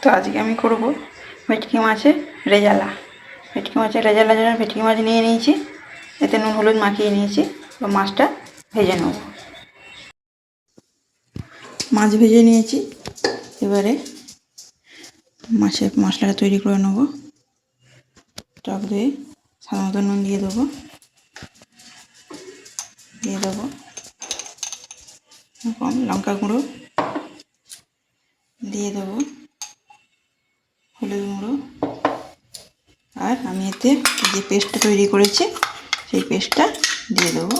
তো আজকে আমি করব ভেটকি মাছের রেজালা। ভেটকি মাছের রেজালার জন্য ভেটকি মাছ নিয়ে নিয়েছি, এতে নুন হলুদ মাখিয়ে নিয়েছি। তো মাছটা ভেজে নেব। মাছ ভেজে নিয়েছি, এবারে মাছের মশলাটা তৈরি করে নেব। টক দই, সাধারণত নুন দিয়ে দেবো, লঙ্কা গুঁড়ো দিয়ে দেবো, হলুদ গুঁড়ো, আর আমি এতে যে পেস্টটা তৈরি করেছি সেই পেস্টটা দিয়ে দেবো।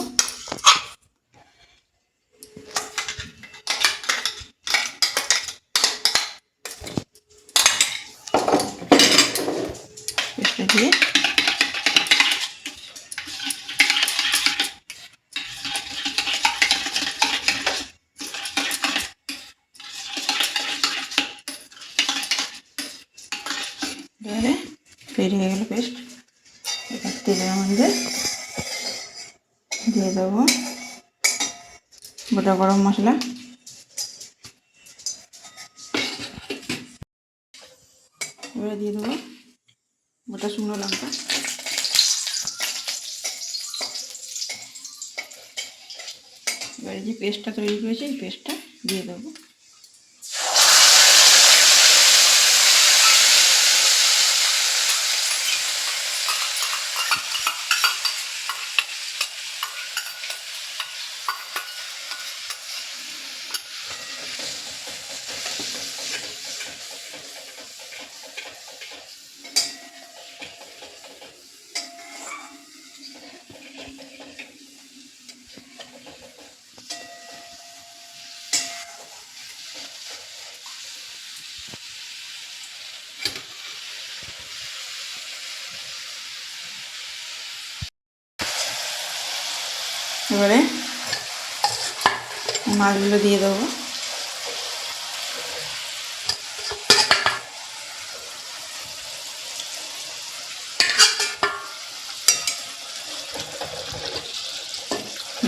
পেস্টটা দিয়ে এবারে তৈরি হয়ে গেল পেস্ট। এবার তেলের মধ্যে দিয়ে দেবো গোটা গরম মশলা, এবারে দিয়ে দেবো গোটা শুকনো লঙ্কা, এবারে যে পেস্টটা তৈরি করেছি এই পেস্টটা দিয়ে দেবো। এবারে মাছগুলো দিয়ে দেবো,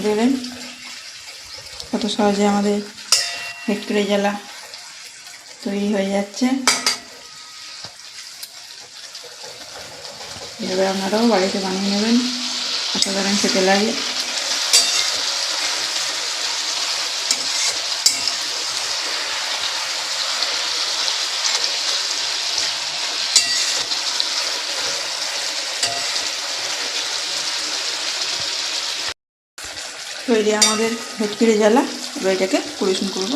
দেখবেন কত সহজে আমাদের ভেটকি রেজালা তৈরি হয়ে যাচ্ছে। এভাবে আপনারাও বাড়িতে বানিয়ে নেবেন, অসাধারণ খেতে লাগে। তৈরি আমাদের ভেটকি রেজালা। এবার এটাকে পরিবেশন করব।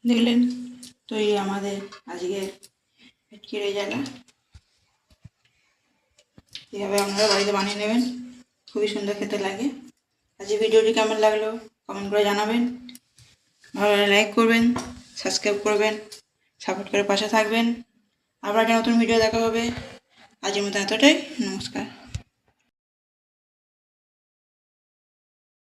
দেখলেন তৈরি আমাদের আজকে ভেটকি রেজালা। এভাবে আপনারা বাড়িতে বানিয়ে নেবেন, খুবই সুন্দর খেতে লাগে। আজকে ভিডিওটি কেমন লাগলো কমেন্ট করে জানাবেন, ভালো লাগলে লাইক করবেন, সাবস্ক্রাইব করবেন, সাপোর্ট করে পাশে থাকবেন। আবার একটা নতুন ভিডিও দেখা হবে। আজকের মতো এতটাই, নমস্কার।